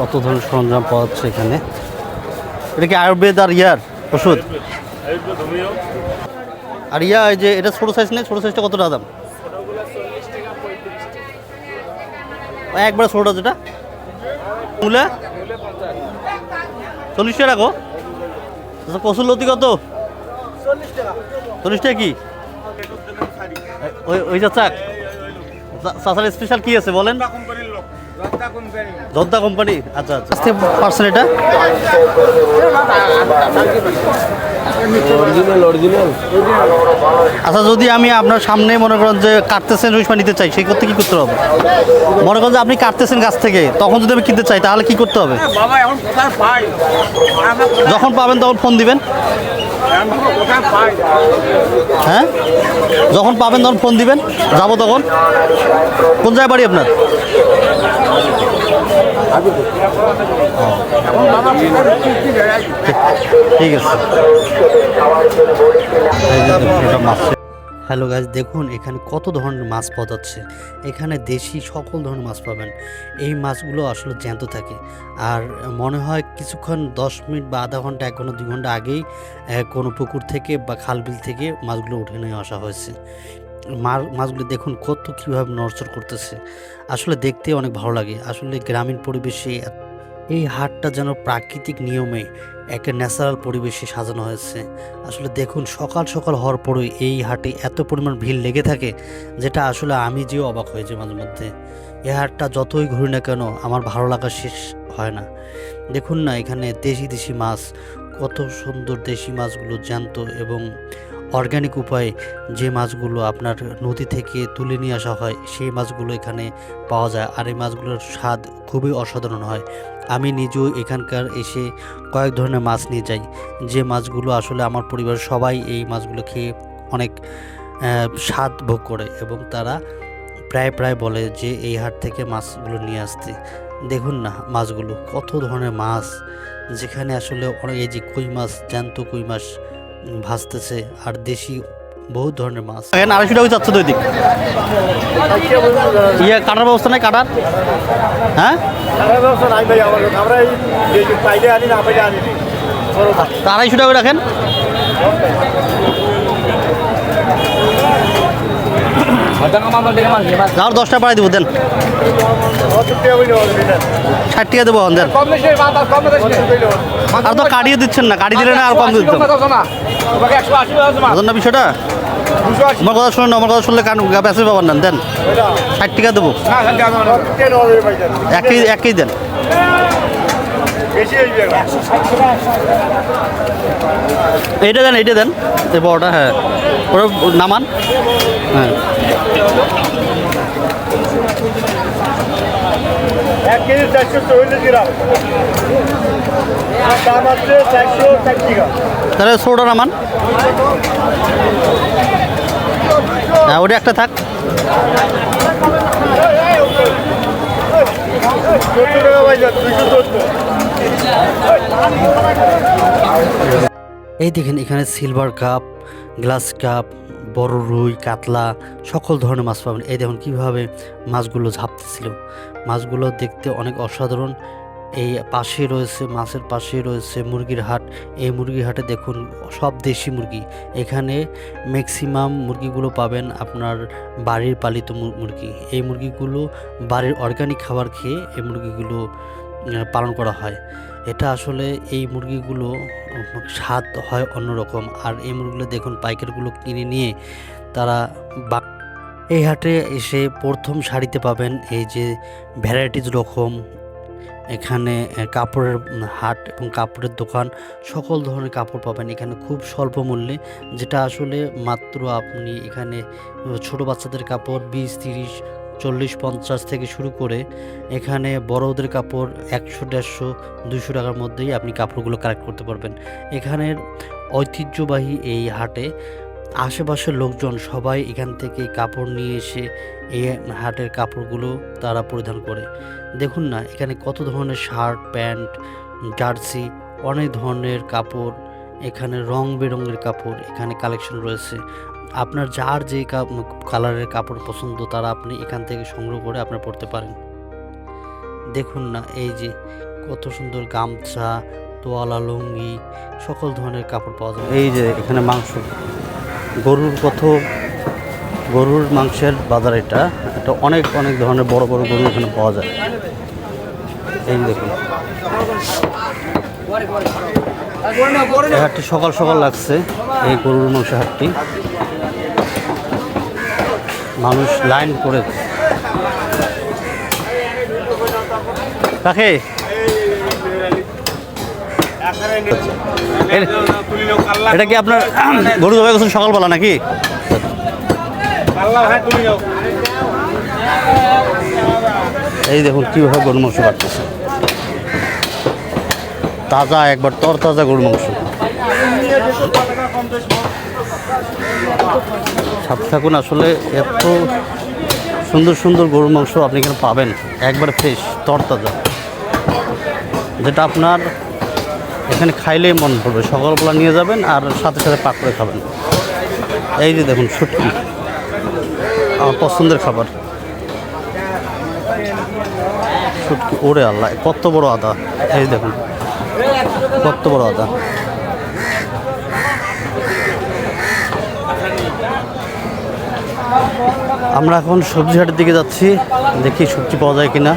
কত ধরনের সরঞ্জাম পাওয়া যাচ্ছে এখানে। এটা কি আয়ুর্বেদ আর ইয়ার ওষুধ? আর ইয়া এই যে এটা ছোটো সাইজ নেই, ছোটো সাইজটা কত টাকা দাম? একবারে ছোটোটা যেটা মূলা 40 টাকা রাখো। আচ্ছা কসুর লতি কত? 40 টাকা। কি ওই ওই যা চাক চাচার স্পেশাল কি আছে বলেন? জর্দা কোম্পানি। আচ্ছা আচ্ছা পার্সেন্ট এটা আচ্ছা যদি আমি আপনার সামনে মনে করেন যে কাটতেছেন রুইস নিতে চাই সেই করতে কি করতে হবে? মনে করেন যে আপনি কাটতেছেন গাছ থেকে, তখন যদি আমি কিনতে চাই তাহলে কি করতে হবে? যখন পাবেন তখন ফোন দিবেন। হ্যাঁ যখন পাবেন তখন ফোন দিবেন, যাবো তখন। কোন জায়গায় বাড়ি আপনার? ঠিক আছে। হ্যালো গাইস, দেখুন এখানে কত ধরনের মাছ পাওয়া যাচ্ছে। এখানে দেশি সকল ধরনের মাছ পাবেন। এই মাছগুলো আসলে জ্যান্ত থাকে, আর মনে হয় কিছুক্ষণ 10 মিনিট বা আধা ঘন্টা 1 ঘন্টা 2 ঘন্টা আগেই কোনো পুকুর থেকে বা খালবিল থেকে মাছগুলো উঠে নিয়ে আসা হয়েছে। মাছগুলো দেখুন কীভাবে নড়চড় করতেছে, আসলে দেখতে অনেক ভালো লাগে। আসলে গ্রামীণ পরিবেশে এই হাটটা যেন প্রাকৃতিক নিয়মে একটা ন্যাচারাল পরিবেশে সাজানো হয়েছে। আসলে দেখুন সকাল সকাল হওয়ার পরে এই হাটে এত পরিমাণ ভিড় লেগে থাকে, যেটা আসলে আমি যেও অবাক হয়ে যাই মাঝে মধ্যে। এই হাটটা যতই ঘুরি না কেন আমার ভালো লাগা শেষ হয় না। দেখুন না এখানে দেশি দেশি মাছ, কত সুন্দর দেশি মাছগুলো জ্যান্ত এবং অর্গানিক উপায়ে যে মাছগুলো আপনার নদী থেকে তুলে নিয়ে আসা হয় সেই মাছগুলো এখানে পাওয়া যায়। আর এই মাছগুলোর স্বাদ খুবই অসাধারণ হয়। আমি নিজেও এখানকার এসে কয়েক ধরনের মাছ নিয়ে যাই, যে মাছগুলো আসলে আমার পরিবারের সবাই এই মাছগুলো খেয়ে অনেক স্বাদ ভোগ করে এবং তারা প্রায় বলে যে এই হাট থেকে মাছগুলো নিয়ে আসতে। দেখুন না মাছগুলো কত ধরনের মাছ, যেখানে আসলে অনেক এই যে কই মাছ, জ্যান্ত কই মাছ ভাজতেছে, আর দেশি বহুত ধরনের মাছ। এখানে 250 টাকা যাচ্ছে দুই দিক। ইয়ে কাটার ব্যবস্থা নাই? কাটার হ্যাঁ 250 টাকা রাখেন। আর 10 টাকা বাড়াই দিব, দেন 60 টাকা দেবো দেন। আর তো কাটিয়ে দিচ্ছেন না, কাটি দিলে না আর কম দিতাম না। বিষয়টা আমার কথা শুনুন, আমার কথা শুনলে কান বেঁচে পাবেন না। দেন 60 টাকা দেবো, একই দেন। এইটা দেন, এইটা দেন, এই বড়টা। হ্যাঁ ওরা নামান। হ্যাঁ 1 কেজি 440 গ্রাম, দাম আছে 460 টাকা। তাহলে ছোটো নামান। হ্যাঁ ওটা একটা থাক। এই দেখেন এখানে সিলভার কাপ, গ্লাস কাপ, বড় রুই, কাতলা সকল ধরনের মাছ পাবেন। এই দেখুন কীভাবে মাছগুলো ঝাপতেছিল। মাছগুলো দেখতে অনেক অসাধারণ। এই পাশে রয়েছে, মাছের পাশে রয়েছে মুরগির হাট। এই মুরগির হাটে দেখুন সব দেশি মুরগি। এখানে ম্যাক্সিমাম মুরগিগুলো পাবেন আপনার বাড়ির পালিত মুরগি। এই মুরগিগুলো বাড়ির অর্গানিক খাবার খেয়ে এই মুরগিগুলো পালন করা হয়। এটা আসলে এই মুরগিগুলো স্বাদ হয় অন্যরকম। আর এই মুরগিগুলো দেখুন পাইকারগুলো কিনে নিয়ে তারা এই হাটে এসে প্রথম সারিতে পাবেন এই যে ভ্যারাইটিস রকম এখানে কাপড়ের হাট এবং কাপড়ের দোকান, সকল ধরনের কাপড় পাবেন এখানে খুব স্বল্প মূল্যে, যেটা আসলে মাত্র আপনি এখানে ছোট বাচ্চাদের কাপড় 20, 30, 40, 50 থেকে শুরু করে এখানে বড়দের কাপড় 100, 150, 200 টাকার মধ্যেই আপনি কাপড়গুলো কালেক্ট করতে পারবেন। এখানের ঐতিহ্যবাহী এই হাটে আশেপাশের লোকজন সবাই এখান থেকে কাপড় নিয়ে এসে এই হাটের কাপড়গুলো তারা পরিধান করে। দেখুন না এখানে কত ধরনের শার্ট, প্যান্ট, জার্সি, অনেক ধরনের কাপড়, এখানে রং বেরঙের কাপড় এখানে কালেকশন রয়েছে। আপনার যার যে কালারের কাপড় পছন্দ তারা আপনি এখান থেকে সংগ্রহ করে আপনার পরতে পারেন। দেখুন না এই যে কত সুন্দর গামছা, তোয়ালা, লুঙ্গি, সকল ধরনের কাপড় পাওয়া যায়। এই যে এখানে মাংস, গরুর মাংসের বাজার। এটা অনেক অনেক ধরনের বড় বড় গরু এখানে পাওয়া যায়। এই দেখুন, এই হাটটি সকাল সকাল লাগছে। এই গরুর মাংস হাটটি, মানুষ লাইন করে রাখে। এটা কি আপনার গরু জবাই করছেন সকালবেলা নাকি? এই দেখুন কীভাবে গরুর মাংস কাটতেছে, তাজা, একবার তরতাজা গরুর মাংস। সাথে থাকুন, আসলে এত সুন্দর সুন্দর গরুর মাংস আপনি এখানে পাবেন, একবার ফ্রেশ তরতাজা, যেটা আপনার এখানে খাইলেই মন পড়বে। সকালবেলা নিয়ে যাবেন আর সাথে সাথে পাক করে খাবেন। এই যে দেখুন শুটকি, আমার পছন্দের খাবার শুটকি। ওরে আল্লাহ, কত বড় আদা! এই দেখুন কত বড় আদা। আমরা এখন সবজি হাটের দিকে যাচ্ছি, দেখি সবজি পাওয়া যায় কিনা।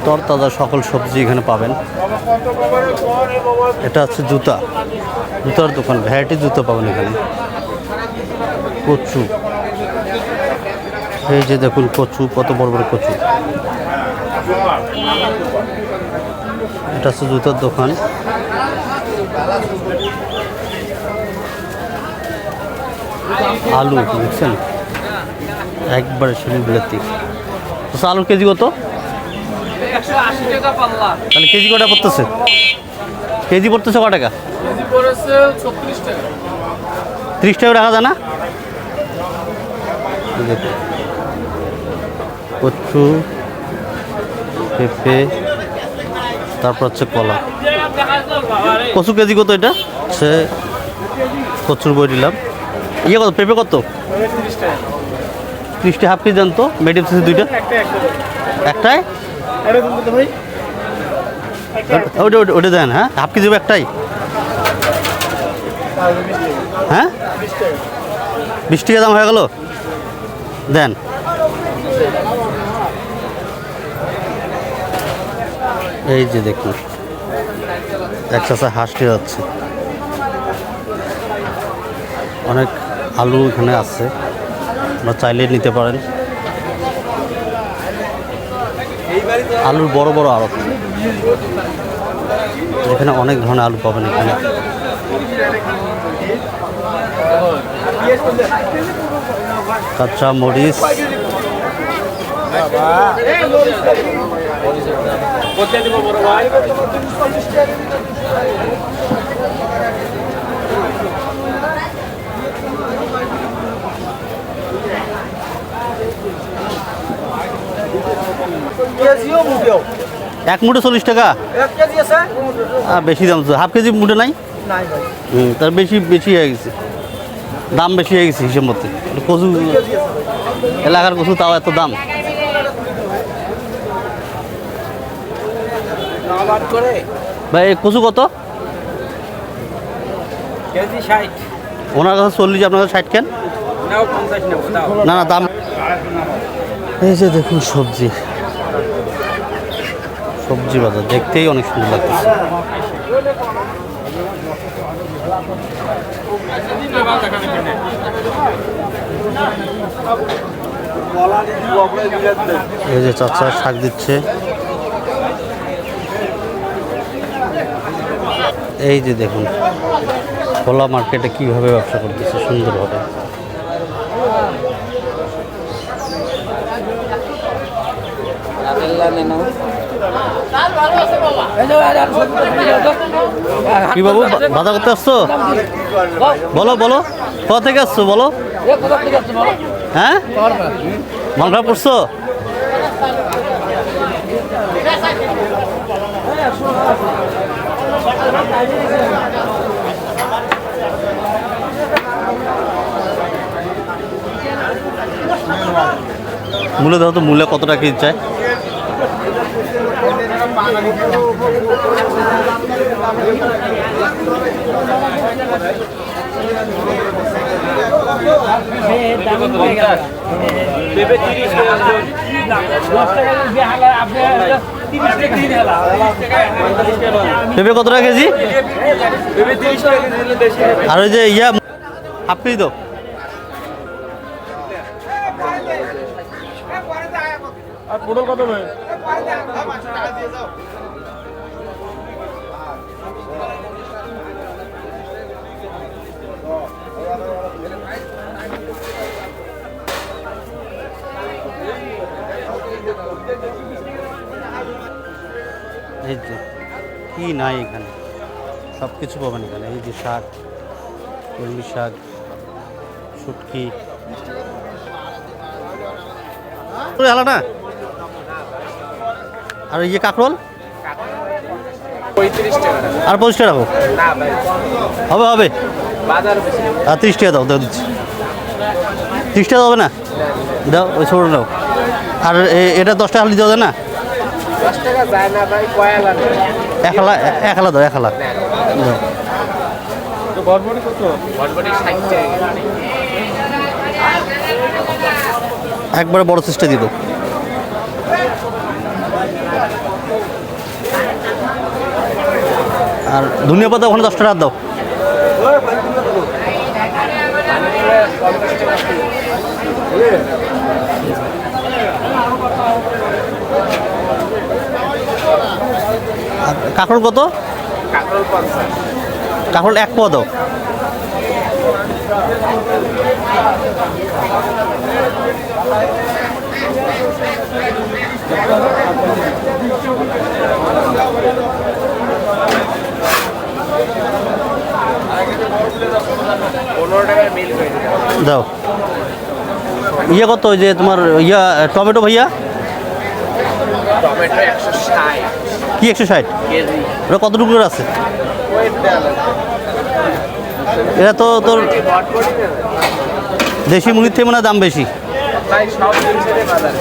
তরতাজা সকল সবজি এখানে পাবেন। এটা হচ্ছে জুতার দোকান, ভ্যারাইটি জুতো পাবেন এখানে। কচু, এই যে দেখুন কচু, কত বড় বড় কচু। এটা হচ্ছে জুতার দোকান। আলু দেখছেন, একবারে শিল বিলাতি। আলুর কেজি কত? তাহলে কেজি কটা পড়তেছে? কেজি পড়তেছে ক টাকা? 30 টাকা রাখা যায় না? কচু, পেঁপে, তারপর হচ্ছে কলা। কচু কেজি কত? এটা হচ্ছে কচুর বই দিলাম। ইয়ে কত? পেঁপে কত? 30 টাকা। হাফ কেজি দেন তো, মিডিয়াম সাইজ দুইটা। একটাই ওটা দেন। হ্যাঁ, হাফ কেজি একটাই। হ্যাঁ, 20 টাকা দাম হয়ে গেল, দেন। এই যে দেখুন এক চাষা হাঁসটি যাচ্ছে। অনেক আলু এখানে আছে, আপনারা চাইলে নিতে পারেন। আলুর বড় বড় আড়ত, এখানে অনেক ধরনের আলু পাবেন এখানে। কাঁচা মরিচ, এক মুঠে 40 টাকা। বেশি দাম তো, হাফ কেজি মুঠে নাই? তার বেশি বেশি হয়ে গেছে, দাম বেশি হয়ে গেছে হিসেব মতো। কচু, এলাকার কচু, তাও এত দাম। ভাই কচু কত? ওনার কাছে 40, আপনার কাছে 60 কেন? না না, দাম। এই যে দেখুন সবজি বাজার, দেখতেই অনেক সুন্দর লাগতেছে। এই যে চাচা শাক দিচ্ছে। এই যে দেখুন খোলা মার্কেটে কিভাবে ব্যবসা করতেছে সুন্দরভাবে। কি বাবু, বাধা করতে আসছো? বলো বলো, কোথা থেকে আসছো বলো? হ্যাঁ, মন খারাপ করছো? মূলে দাও তো, মূলে কত টাকা কেজি চায়? পেঁপে কত টাকা কেজি? আর ওই যে ইয়া হাফ কেজি দাও। পটল কত ভাই? এই যে কি নাই এখানে, সব কিছু পাবেন এখানে। এই যে শাক, কলমি শাক, শুটকি, আলা না। আর ইয়ে কাঁকরোল 35 টাকা। আর 25 টাকা রাখো। না ভাই, হবে হবে। বাজার বেশি। আর 30 টাকা দাও, দাও দিচ্ছি। 30 টাকা হবে না? দাও, ওই ছোটো দাও। আর এটা 10 টাকা দিতে হবে না? 10 টাকা যায় না ভাই, কয়া লাগে। এক হালা দাও, এক হালা দাও। তো বরবটি কত? বটবটি 60 টাকা। একবারে বড় চেষ্টা দিত। আর ধনিয়া পাতা ওখানে 10 টাকা দাও। আর কাঁকরোল কত? কাঁকরোল 50। কাঁকরোল 1 পোয়া দাও। টাকার মিল হয়ে যাবে। দাও। ইয়ে কত, ওই যে তোমার ইয়া টমেটো ভাইয়া? টমেটো 160 কি 160? কেজি। ওটা কতটুকু করে আছে? ওই ডাল। এটা তো তোর বটবটি না দেশি মুরগির থেকে মনে হয় দাম বেশি। ভাই, সব জিনিসের বাজারে।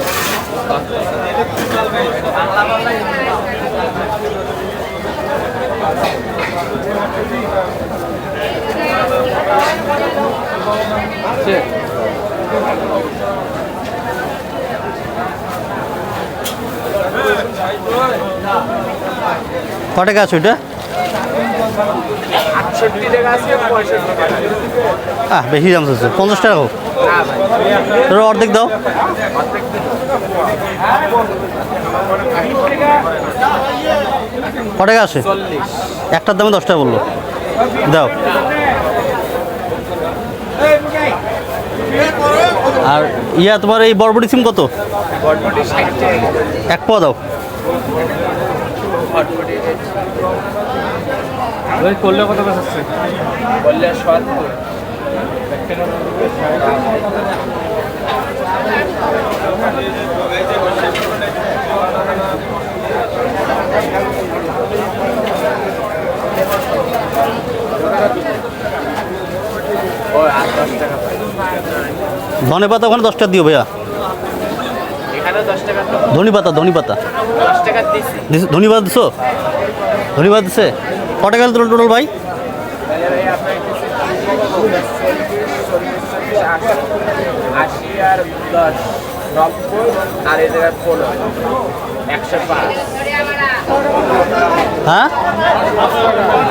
ক টাকা আছে ওইটা? 68 টাকা আছে, 65 টাকা। বেশি দাম আছে, 50 টাকা হোক। না ভাই, তোর অর্ধেক দাও। ক টাকা আছে? 40। একটার দামে 10 টাকা বললো। দাও। আর ইয়া তোমার এই বরবটি সিম কত? বটবটি 60 টাকা। 1 পোয়া দাও। বটবটি করলে কত বেশ আছে? বললে 70। ওই 10 টাকা। ধনে পাতা ওখানে 10 টাকা দিও ভাইয়া। এখানে 10 টাকা তো। ধনি পাতা, ধনি পাতা 10 টাকা দিছি। ধনি পাতা দিছো? ধনি পাতা দিছে? ক টাকা তোর টোটাল ভাই? তাহলে ভাই আপনার 80 আর 10 90 আর এই জায়গায় 15 105। হ্যাঁ,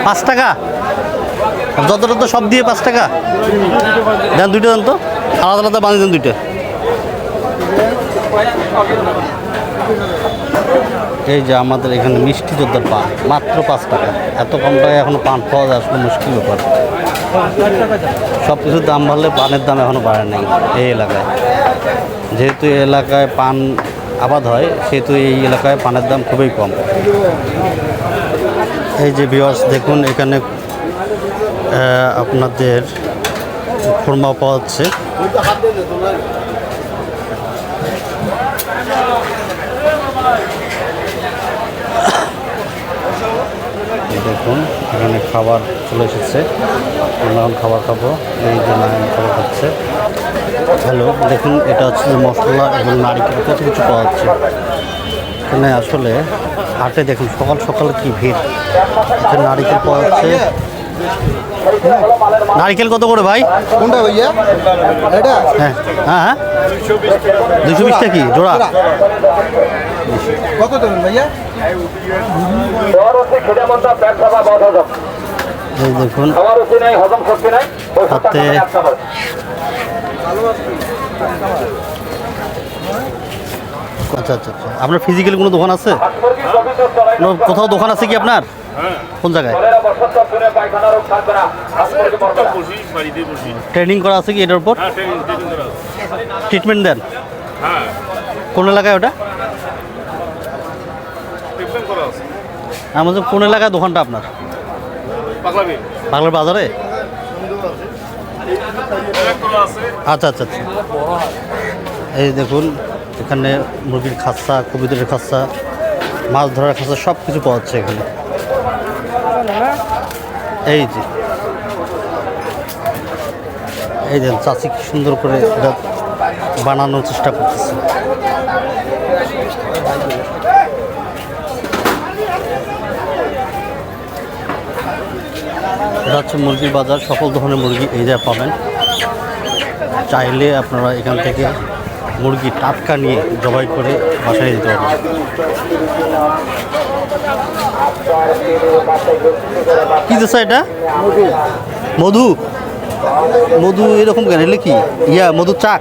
5 টাকা? যতটা তো সব দিয়ে 5 টাকা দেন। দুইটা দেন তো, আলাদা আলাদা বানিয়ে দেন দুইটা। এই যে আমাদের এখানে মিষ্টি জোরদার পান মাত্র 5 টাকা। এত কম টাকায় এখনো পান পাওয়া যায়, আসলে মুশকিল ব্যাপার। সব কিছুর দাম বাড়লে পানের দাম এখনো বাড়ে নাই এই এলাকায়। যেহেতু এই এলাকায় পান আবাদ হয়, সেহেতু এই এলাকায় পানের দাম খুবই কম। এই যে ভিউয়ার্স দেখুন, এখানে আপনাদের খুরমা পাওয়া যাচ্ছে। দেখুন এখানে খাবার চলে এসেছে। আমরা এখন খাবার খাবো। এই যে নারায়ণ খাবার খাচ্ছে। হ্যালো, দেখুন এটা হচ্ছে যে মশলা এবং নারিকেল কত কিছু পাওয়া যাচ্ছে এখানে। আসলে হাটে দেখুন সকাল সকাল কি ভিড়। এখানে নারিকেল পাওয়া যাচ্ছে। নারিকেল কত করে ভাই? কোনটা ভাইয়া? এটা হ্যাঁ হ্যাঁ হ্যাঁ 220 টাকা কি জোড়া? কত দেবেন ভাইয়া? এই দেখুন হাতে আচ্ছা আচ্ছা আচ্ছা। আপনার ফিজিক্যাল কোনো দোকান আছে? কোথাও দোকান আছে কি আপনার? কোন জায়গায়? বসি বাড়িতে বসি। ট্রেনিং করা আছে কি এটার উপর? হ্যাঁ ট্রেনিং করা আছে। ট্রিটমেন্ট দেন? হ্যাঁ কোন এলাকায় ওটা? ট্রিটমেন্ট করা আছে। আমাদের কোন এলাকায় দোকানটা আপনার? পাগলাবি বাংলার বাজারে? করা আছে। আচ্ছা আচ্ছা আচ্ছা। এই দেখুন এখানে মুরগির খাচ্ছা, কবিতরের খাচ্ছা, মাছ ধরার খাচ্ছা সব কিছু পাওয়া যাচ্ছে এখানে। এই যে এই যে চাচি কি সুন্দর করে এটা বানানোর চেষ্টা করতেছে। এটা হচ্ছে মুরগির বাজার, সকল ধরনের মুরগি এই জায়গায় পাবেন। চাইলে আপনারা এখান থেকে মুরগি টাটকা নিয়ে জবাই করে বাসায় দিতে পারবেন। কি দিচ্ছে এটা? মধু। মধু এরকম কেন? এলে কি মধু চাক?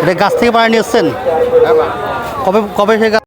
এটা গাছ থেকে পাড়া নিয়ে এসছেন? কবে কবে সে গাছ